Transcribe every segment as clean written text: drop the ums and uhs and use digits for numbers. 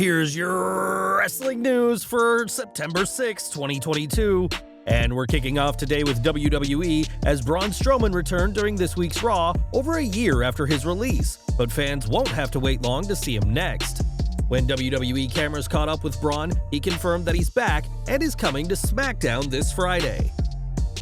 Here's your wrestling news for September 6, 2022. And we're kicking off today with WWE as Braun Strowman returned during this week's Raw over a year after his release, but fans won't have to wait long to see him next. When WWE cameras caught up with Braun, he confirmed that he's back and is coming to Smackdown this Friday.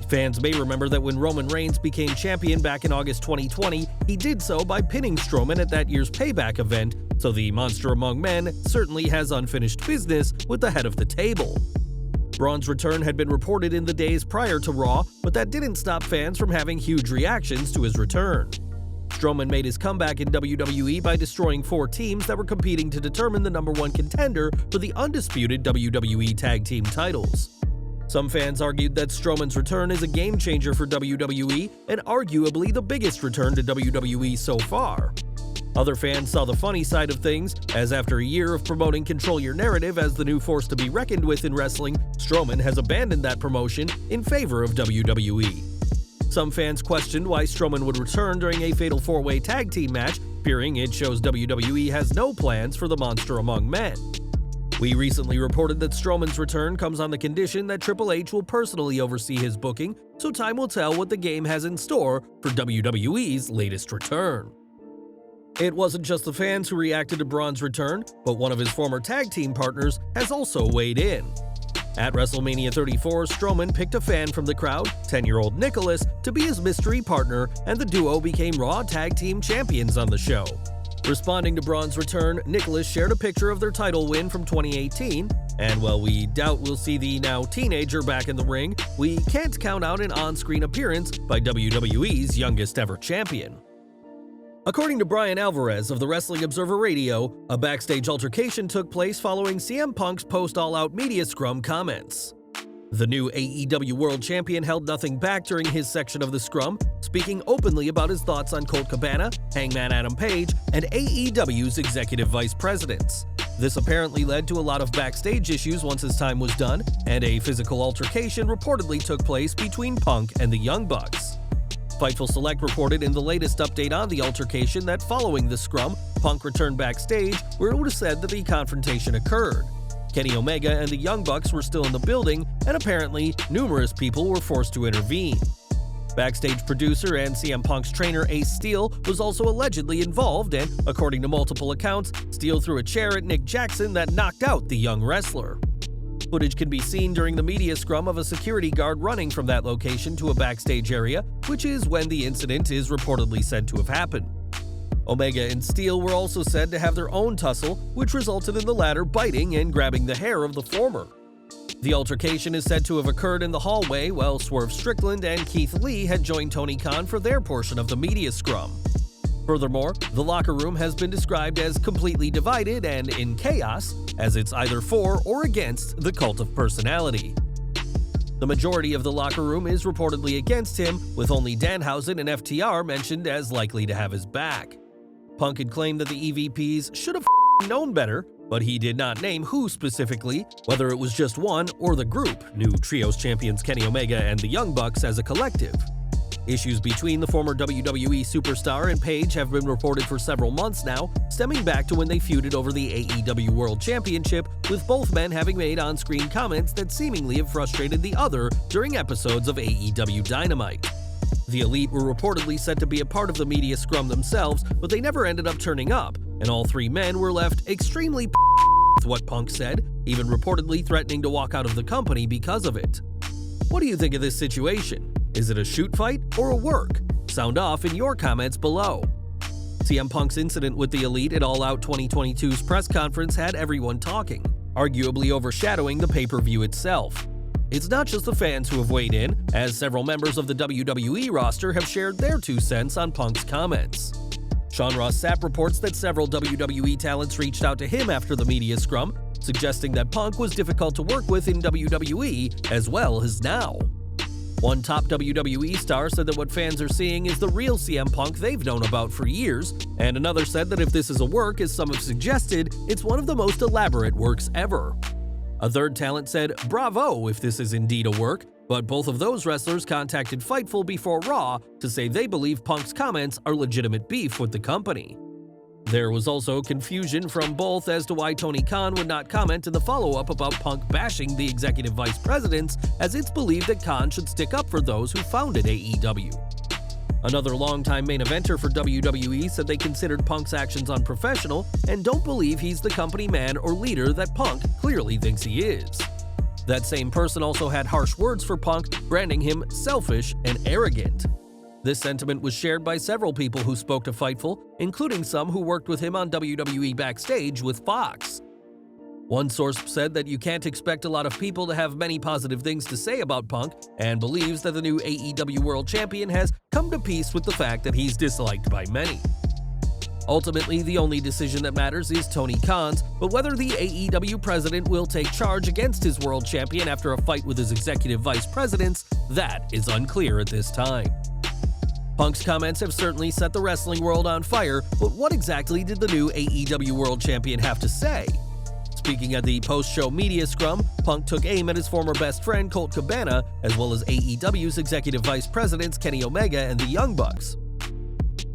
Fans may remember that when Roman Reigns became champion back in August 2020, he did so by pinning Strowman at that year's Payback event, so the Monster Among Men certainly has unfinished business with the head of the table. Braun's return had been reported in the days prior to Raw, but that didn't stop fans from having huge reactions to his return. Strowman made his comeback in WWE by destroying 4 teams that were competing to determine the #1 contender for the undisputed WWE Tag Team titles. Some fans argued that Strowman's return is a game-changer for WWE and arguably the biggest return to WWE so far. Other fans saw the funny side of things, as after a year of promoting Control Your Narrative as the new force to be reckoned with in wrestling, Strowman has abandoned that promotion in favor of WWE. Some fans questioned why Strowman would return during a fatal 4-way tag team match, fearing it shows WWE has no plans for the Monster Among Men. We recently reported that Strowman's return comes on the condition that Triple H will personally oversee his booking, so time will tell what the game has in store for WWE's latest return. It wasn't just the fans who reacted to Braun's return, but one of his former tag team partners has also weighed in. At WrestleMania 34, Strowman picked a fan from the crowd, 10-year-old Nicholas, to be his mystery partner, and the duo became Raw Tag Team Champions on the show. Responding to Braun's return, Nicholas shared a picture of their title win from 2018, and while we doubt we'll see the now teenager back in the ring, we can't count out an on-screen appearance by WWE's youngest ever champion. According to Brian Alvarez of the Wrestling Observer Radio, a backstage altercation took place following CM Punk's post-all-out media scrum comments. The new AEW World Champion held nothing back during his section of the scrum, speaking openly about his thoughts on Colt Cabana, Hangman Adam Page, and AEW's executive vice presidents. This apparently led to a lot of backstage issues once his time was done, and a physical altercation reportedly took place between Punk and the Young Bucks. Fightful Select reported in the latest update on the altercation that following the scrum, Punk returned backstage where it was said that the confrontation occurred. Kenny Omega and the Young Bucks were still in the building, and apparently numerous people were forced to intervene. Backstage producer and CM Punk's trainer Ace Steel was also allegedly involved, and according to multiple accounts, Steel threw a chair at Nick Jackson that knocked out the young wrestler. Footage can be seen during the media scrum of a security guard running from that location to a backstage area, which is when the incident is reportedly said to have happened. Omega and Steel were also said to have their own tussle, which resulted in the latter biting and grabbing the hair of the former. The altercation is said to have occurred in the hallway while Swerve Strickland and Keith Lee had joined Tony Khan for their portion of the media scrum. Furthermore, the locker room has been described as completely divided and in chaos, as it's either for or against the Cult of Personality. The majority of the locker room is reportedly against him, with only Danhausen and FTR mentioned as likely to have his back. Punk had claimed that the EVPs should have known better, but he did not name who specifically, whether it was just one or the group, new Trios champions Kenny Omega and the Young Bucks as a collective. Issues between the former WWE superstar and Page have been reported for several months now, stemming back to when they feuded over the AEW World Championship, with both men having made on-screen comments that seemingly have frustrated the other during episodes of AEW Dynamite. The Elite were reportedly said to be a part of the media scrum themselves, but they never ended up turning up, and all 3 men were left extremely with what Punk said, even reportedly threatening to walk out of the company because of it. What do you think of this situation? Is it a shoot fight or a work? Sound off in your comments below. CM Punk's incident with the Elite at All Out 2022's press conference had everyone talking, arguably overshadowing the pay-per-view itself. It's not just the fans who have weighed in, as several members of the WWE roster have shared their 2 cents on Punk's comments. Sean Ross Sapp reports that several WWE talents reached out to him after the media scrum, suggesting that Punk was difficult to work with in WWE as well as now. One top WWE star said that what fans are seeing is the real CM Punk they've known about for years, and another said that if this is a work, as some have suggested, it's one of the most elaborate works ever. A third talent said, "Bravo if this is indeed a work," but both of those wrestlers contacted Fightful before Raw to say they believe Punk's comments are legitimate beef with the company. There was also confusion from both as to why Tony Khan would not comment in the follow-up about Punk bashing the executive vice presidents, as it's believed that Khan should stick up for those who founded AEW. Another longtime main eventer for WWE said they considered Punk's actions unprofessional and don't believe he's the company man or leader that Punk clearly thinks he is. That same person also had harsh words for Punk, branding him selfish and arrogant. This sentiment was shared by several people who spoke to Fightful, including some who worked with him on WWE Backstage with Fox. One source said that you can't expect a lot of people to have many positive things to say about Punk, and believes that the new AEW World Champion has come to peace with the fact that he's disliked by many. Ultimately, the only decision that matters is Tony Khan's, but whether the AEW president will take charge against his world champion after a fight with his executive vice presidents, that is unclear at this time. Punk's comments have certainly set the wrestling world on fire, but what exactly did the new AEW World Champion have to say? Speaking at the post-show media scrum, Punk took aim at his former best friend Colt Cabana, as well as AEW's executive vice presidents Kenny Omega and the Young Bucks.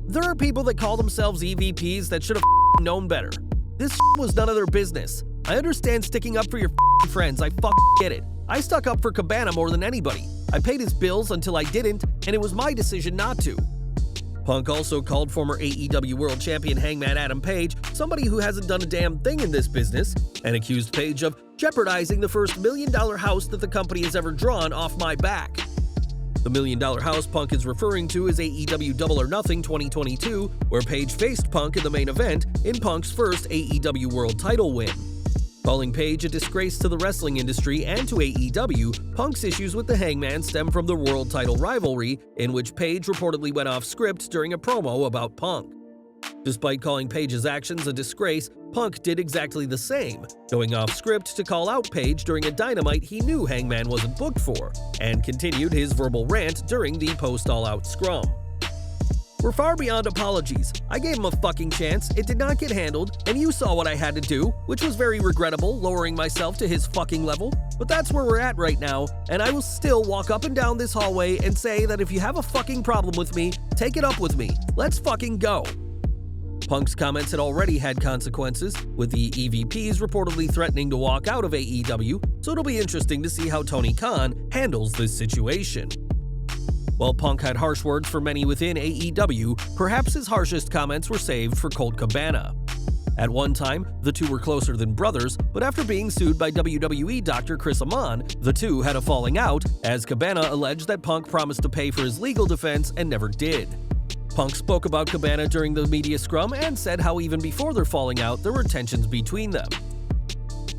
There are people that call themselves EVPs that should have known better. This was none of their business. I understand sticking up for your friends, I get it. I stuck up for Cabana more than anybody. I paid his bills until I didn't, and it was my decision not to. Punk also called former AEW World Champion Hangman Adam Page somebody who hasn't done a damn thing in this business, and accused Page of jeopardizing the first $1 million house that the company has ever drawn off my back. The $1 million house Punk is referring to is AEW Double or Nothing 2022, where Page faced Punk in the main event in Punk's first AEW World title win. Calling Page a disgrace to the wrestling industry and to AEW, Punk's issues with the Hangman stem from the world title rivalry, in which Page reportedly went off script during a promo about Punk. Despite calling Page's actions a disgrace, Punk did exactly the same, going off script to call out Page during a Dynamite he knew Hangman wasn't booked for, and continued his verbal rant during the post-all-out scrum. We're far beyond apologies. I gave him a fucking chance, it did not get handled, and you saw what I had to do, which was very regrettable, lowering myself to his fucking level, but that's where we're at right now, and I will still walk up and down this hallway and say that if you have a fucking problem with me, take it up with me. Let's fucking go. Punk's comments had already had consequences, with the EVPs reportedly threatening to walk out of AEW, so it'll be interesting to see how Tony Khan handles this situation. While Punk had harsh words for many within AEW, perhaps his harshest comments were saved for Colt Cabana. At one time, the two were closer than brothers, but after being sued by WWE Dr. Chris Amon, the two had a falling out, as Cabana alleged that Punk promised to pay for his legal defense and never did. Punk spoke about Cabana during the media scrum and said how even before their falling out, there were tensions between them.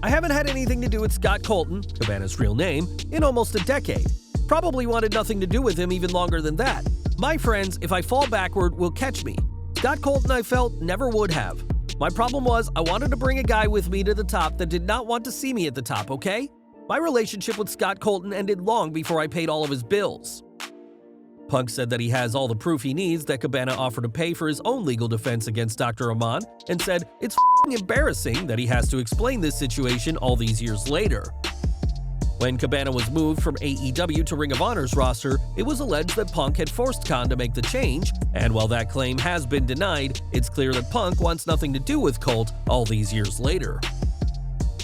I haven't had anything to do with Scott Colton, Cabana's real name, in almost a decade. Probably wanted nothing to do with him even longer than that. My friends, if I fall backward, will catch me. Scott Colton, I felt, never would have. My problem was I wanted to bring a guy with me to the top that did not want to see me at the top, okay? My relationship with Scott Colton ended long before I paid all of his bills. Punk said that he has all the proof he needs that Cabana offered to pay for his own legal defense against Dr. Amon, and said it's embarrassing that he has to explain this situation all these years later. When Cabana was moved from AEW to Ring of Honor's roster, it was alleged that Punk had forced Khan to make the change, and while that claim has been denied, it's clear that Punk wants nothing to do with Colt all these years later.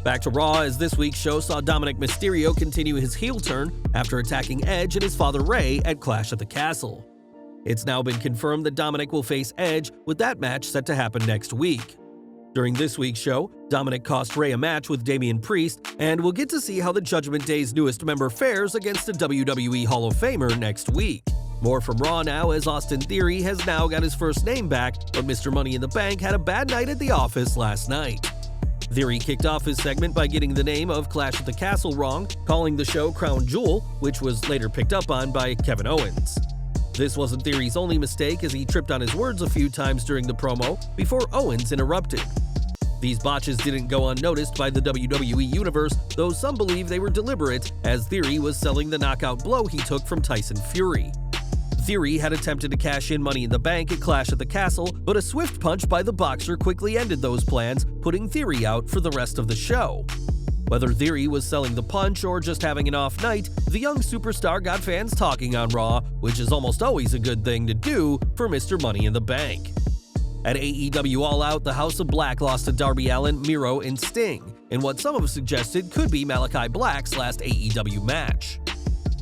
Back to Raw, as this week's show saw Dominik Mysterio continue his heel turn after attacking Edge and his father Ray at Clash at the Castle. It's now been confirmed that Dominik will face Edge, with that match set to happen next week. During this week's show, Dominik cost Ray a match with Damian Priest, and we'll get to see how the Judgment Day's newest member fares against the WWE Hall of Famer next week. More from Raw now, as Austin Theory has now got his first name back, but Mr. Money in the Bank had a bad night at the office last night. Theory kicked off his segment by getting the name of Clash at the Castle wrong, calling the show Crown Jewel, which was later picked up on by Kevin Owens. This wasn't Theory's only mistake, as he tripped on his words a few times during the promo before Owens interrupted. These botches didn't go unnoticed by the WWE Universe, though some believe they were deliberate, as Theory was selling the knockout blow he took from Tyson Fury. Theory had attempted to cash in Money in the Bank at Clash at the Castle, but a swift punch by the Boxer quickly ended those plans, putting Theory out for the rest of the show. Whether Theory was selling the punch or just having an off night, the young superstar got fans talking on Raw, which is almost always a good thing to do for Mr. Money in the Bank. At AEW All Out, the House of Black lost to Darby Allin, Miro, and Sting, in what some have suggested could be Malachi Black's last AEW match.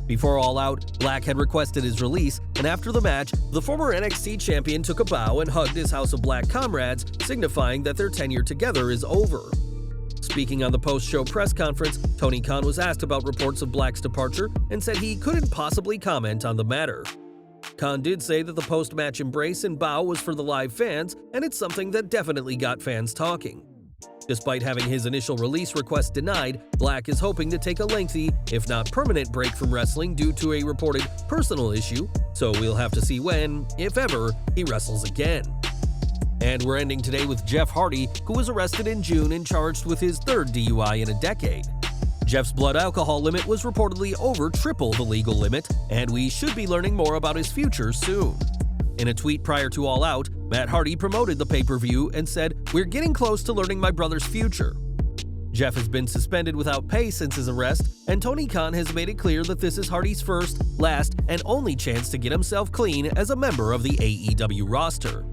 Before All Out, Black had requested his release, and after the match, the former NXT champion took a bow and hugged his House of Black comrades, signifying that their tenure together is over. Speaking on the post-show press conference, Tony Khan was asked about reports of Black's departure and said he couldn't possibly comment on the matter. Khan did say that the post-match embrace and bow was for the live fans, and it's something that definitely got fans talking. Despite having his initial release request denied, Black is hoping to take a lengthy, if not permanent, break from wrestling due to a reported personal issue, so we'll have to see when, if ever, he wrestles again. And we're ending today with Jeff Hardy, who was arrested in June and charged with his third DUI in a decade. Jeff's blood alcohol limit was reportedly over triple the legal limit, and we should be learning more about his future soon. In a tweet prior to All Out, Matt Hardy promoted the pay-per-view and said, "We're getting close to learning my brother's future." Jeff has been suspended without pay since his arrest, and Tony Khan has made it clear that this is Hardy's first, last, and only chance to get himself clean as a member of the AEW roster.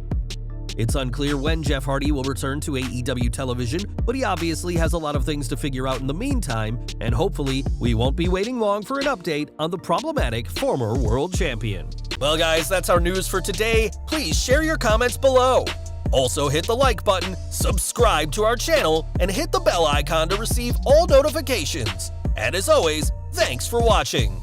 It's unclear when Jeff Hardy will return to AEW television, but he obviously has a lot of things to figure out in the meantime, and hopefully we won't be waiting long for an update on the problematic former world champion. Well guys, that's our news for today. Please share your comments below. Also hit the like button, subscribe to our channel, and hit the bell icon to receive all notifications. And as always, thanks for watching.